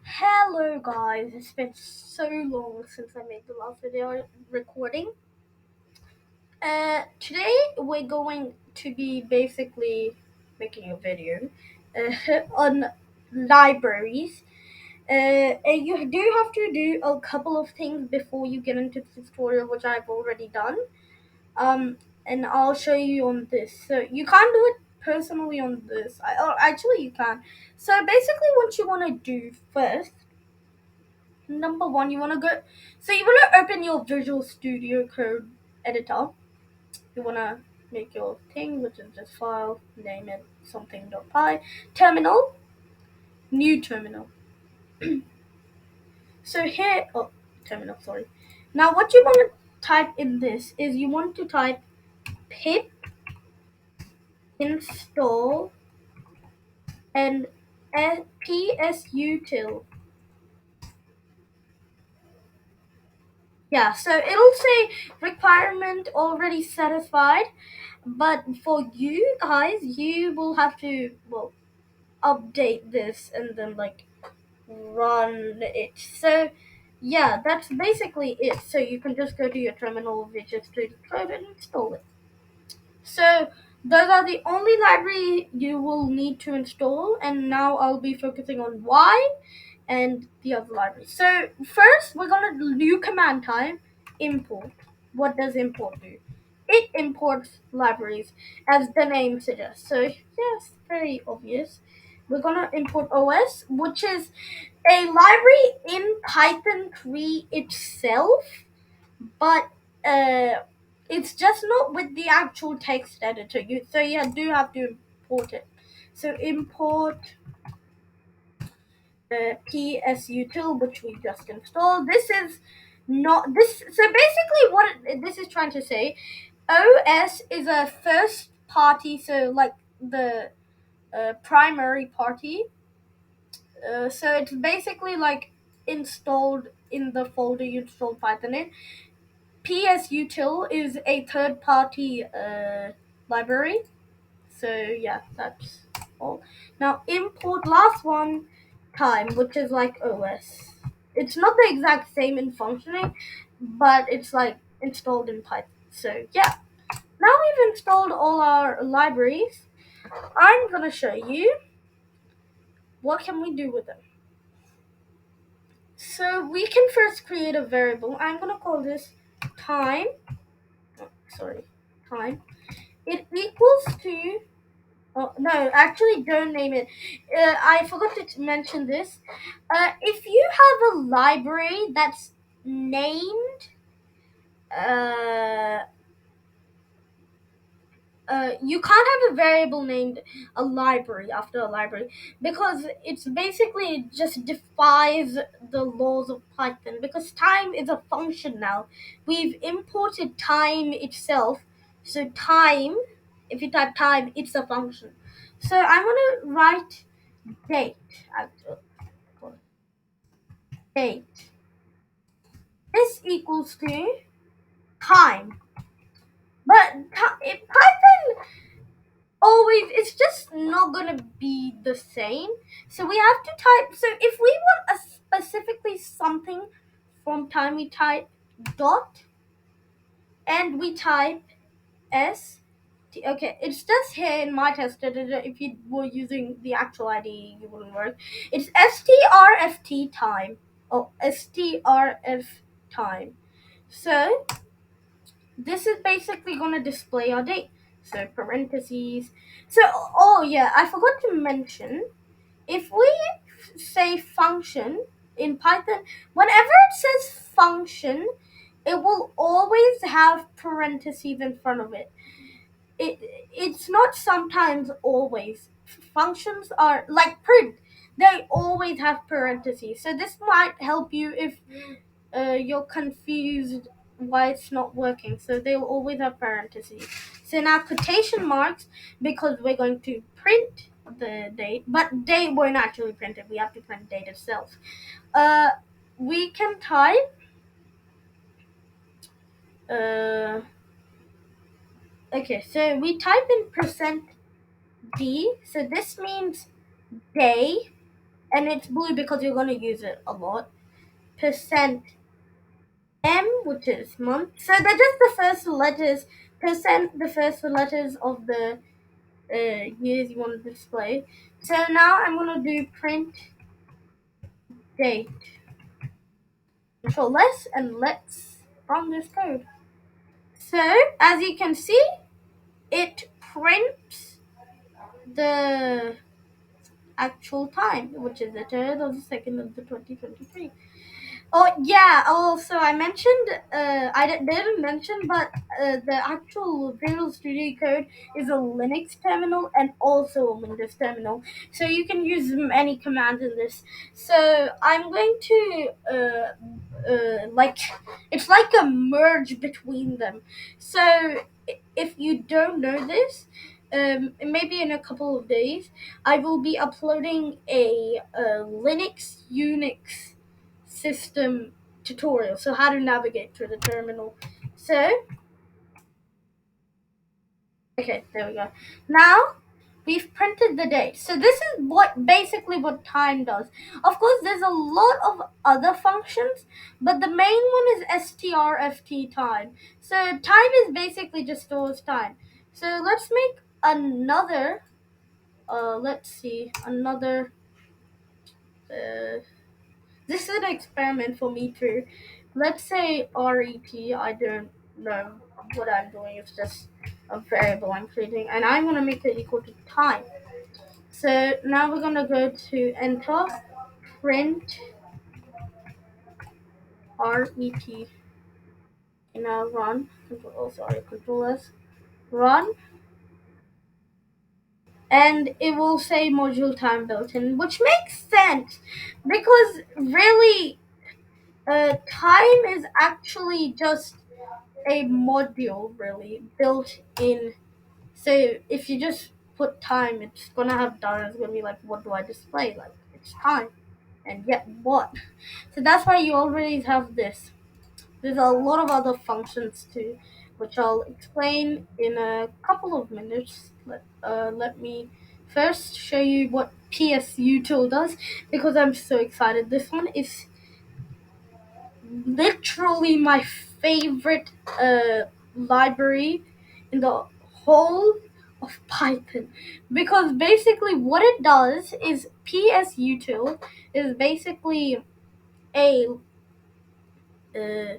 Hello guys, it's been so long since I made the last video recording. Today we're going to be basically making a video on libraries. And you do have to do a couple of things before you get into the tutorial, which I've already done. And I'll show you on this. So you can't do it personally on this. Actually, you can. So basically, what you want to do first. Number one, you want to open your Visual Studio Code editor. You want to make your thing, which is just file, name it something.py, terminal, new terminal. So here, terminal, sorry. Now, what you want to type in this is you want to type pip install and psutil. Yeah, so it'll say requirement already satisfied, but for you guys, you will have to update this and then run it. So yeah, that's basically it. So you can just go to your terminal, register the code, and install it. So those are the only library you will need to install, and now I'll be focusing on why and the other libraries. So first, we're gonna do command type import. What does import do? It imports libraries, as the name suggests. So yes, very obvious. We're gonna import OS, which is a library in Python 3 itself, but it's just not with the actual text editor. You do have to import it. So import psutil, which we just installed. This is not this. So basically, this is trying to say, OS is a first party. So like the primary party. So it's basically like installed in the folder you installed Python in. psutil is a third party library. So yeah, that's all. Now import last one time, which is like OS. It's not the exact same in functioning, but it's like installed in Python. So yeah, now we've installed all our libraries. I'm gonna show you what can we do with them. So we can first create a variable. I'm gonna call this time. Oh, sorry, time. It equals to. Oh no, actually, don't name it. I forgot to mention this. If you have a library that's named, uh, you can't have a variable named a library after a library because it's basically it just defies the laws of Python because time is a function now. We've imported time itself, so time. If you type time, it's a function. So I'm gonna write date. Actually, date. This equals to time. But Python always it's just not gonna be the same. So we have to type. So if we want a specifically something from time, we type dot and we type s. Okay, it's just here in my test editor. If you were using the actual ID, you wouldn't work. It's strft time. Oh, strf time. So this is basically going to display our date. So parentheses. So, oh yeah, I forgot to mention, if we say function in Python, whenever it says function, it will always have parentheses in front of it. It's not sometimes always. Functions are like print. They always have parentheses. So this might help you if you're confused why it's not working. So they'll always have parentheses. So now quotation marks because we're going to print the date, but date won't actually print it. We have to print date itself. Uh, we can type. Uh, okay, so we type in %d. So this means day, and it's blue because you're gonna use it a lot. Percent M, which is month. So they're just the first letters. Percent, the first letters of the years you want to display. So now I'm gonna do print date. Control less and let's run this code. So as you can see, it prints the actual time, which is the 3rd of the 2nd of the 2023. Oh yeah. Also, I mentioned. Didn't mention, but the actual Visual Studio Code is a Linux terminal and also a Windows terminal, so you can use any command in this. So I'm going to like it's like a merge between them. So if you don't know this, maybe in a couple of days, I will be uploading a Linux Unix system tutorial. So how to navigate through the terminal. So okay, there we go. Now we've printed the date. So this is basically what time does. Of course, there's a lot of other functions, but the main one is strft time. So time is basically just stores time. So let's make another. Let's see another. Uh, this is an experiment for me too. Let's say RET. I don't know what I'm doing. It's just a variable I'm creating, and I want to make it equal to time. So now we're gonna go to enter, print RET. Now run. Control S. Run, and it will say module time built in, which makes sense because really, time is actually just a module really built in. So if you just put time, it's gonna have data. It's gonna be like, what do I display? Like it's time, and yet what? So that's why you already have this. There's a lot of other functions too, which I'll explain in a couple of minutes. Let me first show you what PSUtil does because I'm so excited. This one is literally my favorite library in the whole of Python because basically what it does is PSUtil is basically a uh,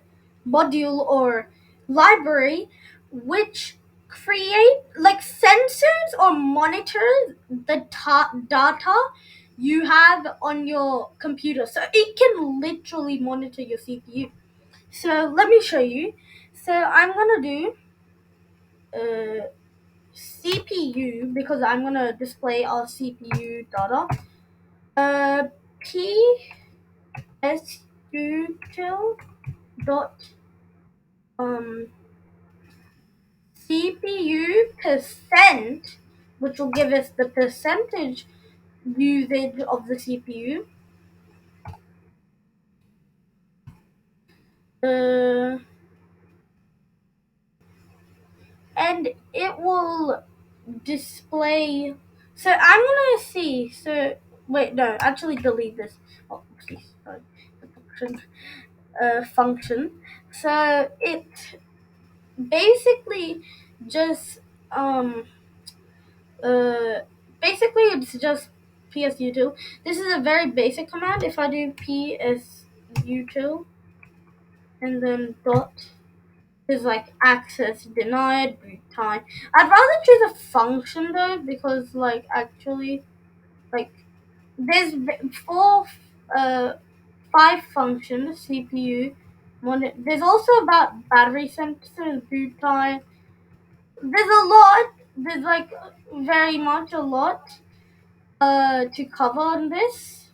module or library which create like sensors or monitors the data you have on your computer, so it can literally monitor your CPU. So let me show you. So I'm gonna do uh, CPU because I'm gonna display our CPU data. Uh, PSUtil dot um CPU percent, which will give us the percentage usage of the CPU. Uh, and it will display. So I'm gonna see. So wait, no, actually delete this. Oh, please, sorry. The function. So it basically just um uh basically it's just psutil. This is a very basic command. If I do psutil and then dot is like access denied, boot time. I'd rather choose a function though because like actually like there's four uh five functions CPU. There's also about battery sensors, boot time. There's a lot. There's like very much a lot to cover on this.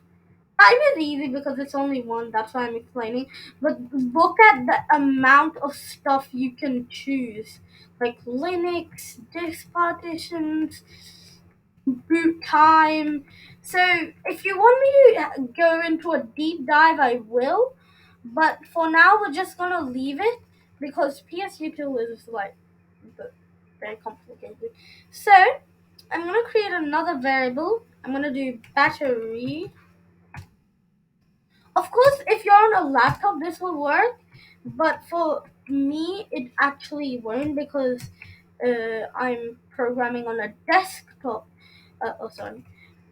Time is easy because it's only one. That's why I'm explaining. But look at the amount of stuff you can choose, like Linux, disk partitions, boot time. So if you want me to go into a deep dive, I will. But for now, we're just gonna leave it because PSU2 is like very complicated. So I'm gonna create another variable. I'm gonna do battery Of course, if you're on a laptop, this will work, but for me, it actually won't because I'm programming on a desktop. Oh, sorry.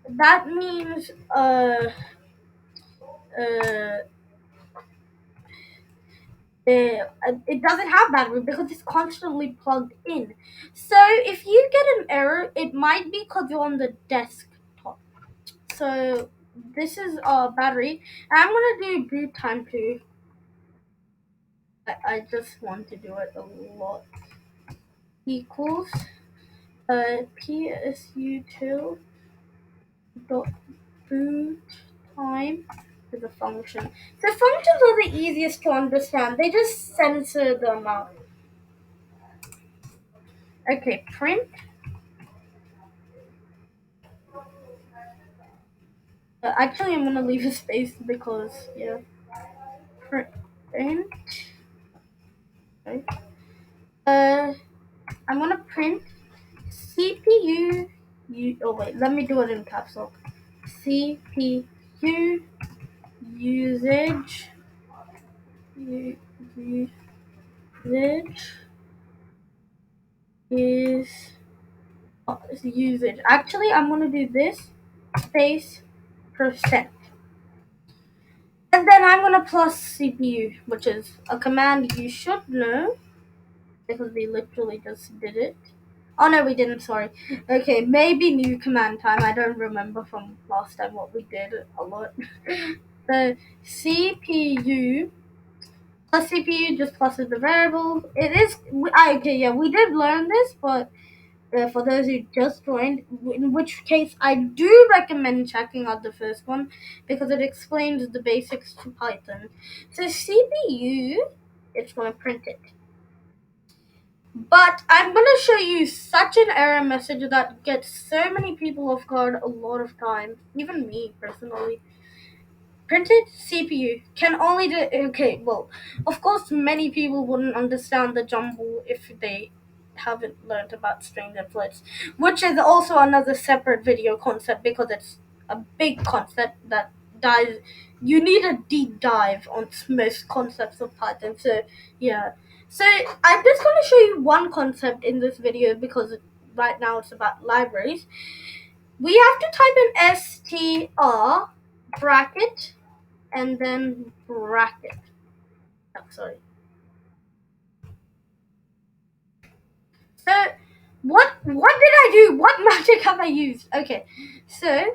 That means uh, it doesn't have battery because it's constantly plugged in. So if you get an error, it might be because you're on the desktop. So this is battery. And I'm gonna do boot time too. I just want to do it a lot. Equals psu2 dot boot time is a function. So functions are the easiest to understand. They just censor the amount. Okay, print. Actually, I'm gonna leave a space because yeah, print. Okay. I'm gonna print CPU. Oh wait, let me do it in caps lock. CPU usage. Usage is usage. Actually, I'm gonna do this space percent. And then I'm gonna plus CPU, which is a command you should know because we literally just did it. Oh no, we didn't. Sorry. Okay, maybe new command time. I don't remember from last time what we did a lot. So CPU plus CPU just pluses the variable. It is. Okay, yeah, we did learn this, but for those who just joined, in which case I do recommend checking out the first one because it explains the basics to Python. So CPU, it's going to print it. But I'm going to show you such an error message that gets so many people off guard a lot of times, even me personally. Printed CPU can only do. Okay, well, of course, many people wouldn't understand the jumble if they haven't learned about string and floats, which is also another separate video concept because it's a big concept that dives. You need a deep dive on most concepts of Python. So yeah, so I'm just going to show you one concept in this video because right now it's about libraries. We have to type in str bracket and then bracket. Oh, sorry. So what did I do? What magic have I used? Okay, so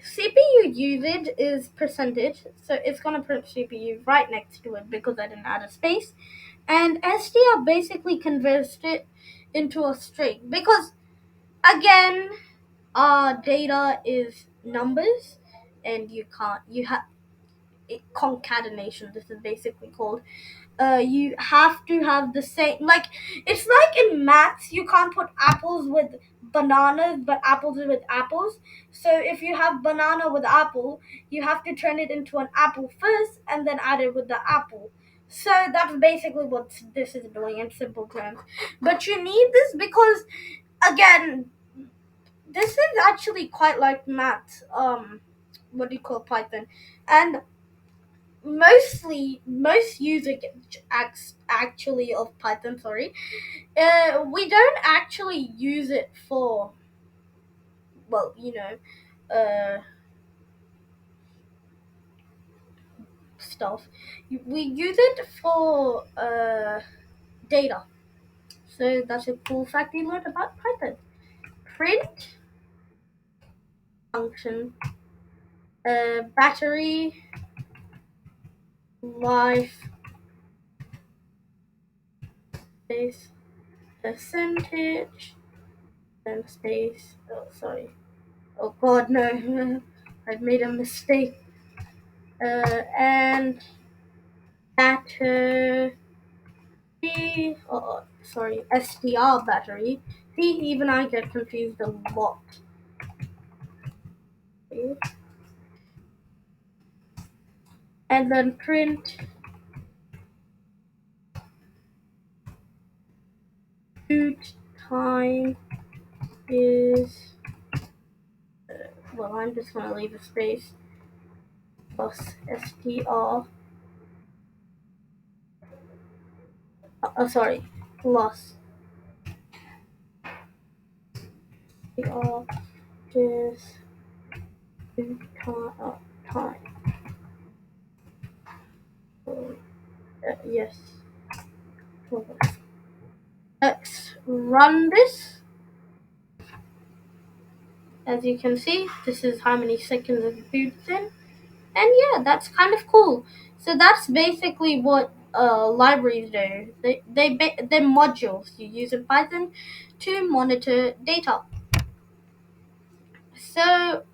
CPU usage is percentage, so it's gonna print CPU right next to it because I didn't add a space, and str basically converts it into a string because again, data is numbers, and you have concatenation. This is basically called you have to have the same, like it's like in maths you can't put apples with bananas but apples with apples. So if you have banana with apple, you have to turn it into an apple first and then add it with the apple. So that's basically what this is doing in simple terms, but you need this because again, this is actually quite like maths. What do you call Python? And most users actually of Python, sorry, we don't actually use it for, well, stuff. We use it for data. So that's a cool fact you learned about Python. Print function, battery life space percentage, then space. Oh, sorry. Oh God, no! I've made a mistake. And battery, sorry, STR battery. See, even I get confused a lot. And then print boot time is, well, I'm just going to leave a space. loss, sorry, loss, str, just time. Yes. Let's run this. As you can see, this is how many seconds of boot's in. And yeah, that's kind of cool. So that's basically what libraries do. They're modules you use in Python to monitor data. So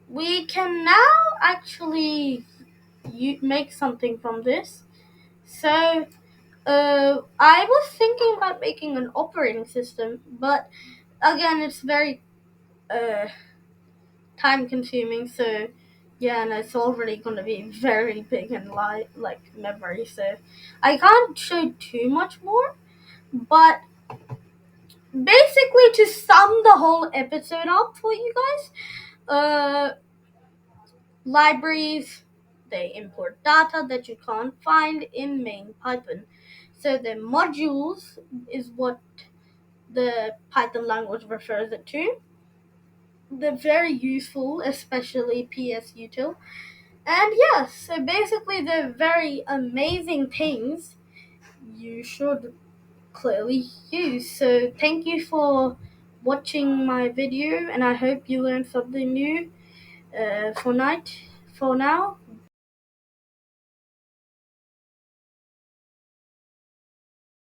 we can now actually make something from this. So I was thinking about making an operating system, but again, it's very uh, time consuming. So yeah, and it's already going to be very big and like memory. So I can't show too much more. But basically, to sum the whole episode up for you guys, libraries, they import data that you can't find in main Python. So the modules is what the Python language refers it to. They're very useful, especially PSUtil. And yes, so basically they're very amazing things you should clearly use. So thank you for watching my video, and I hope you learned something new for now.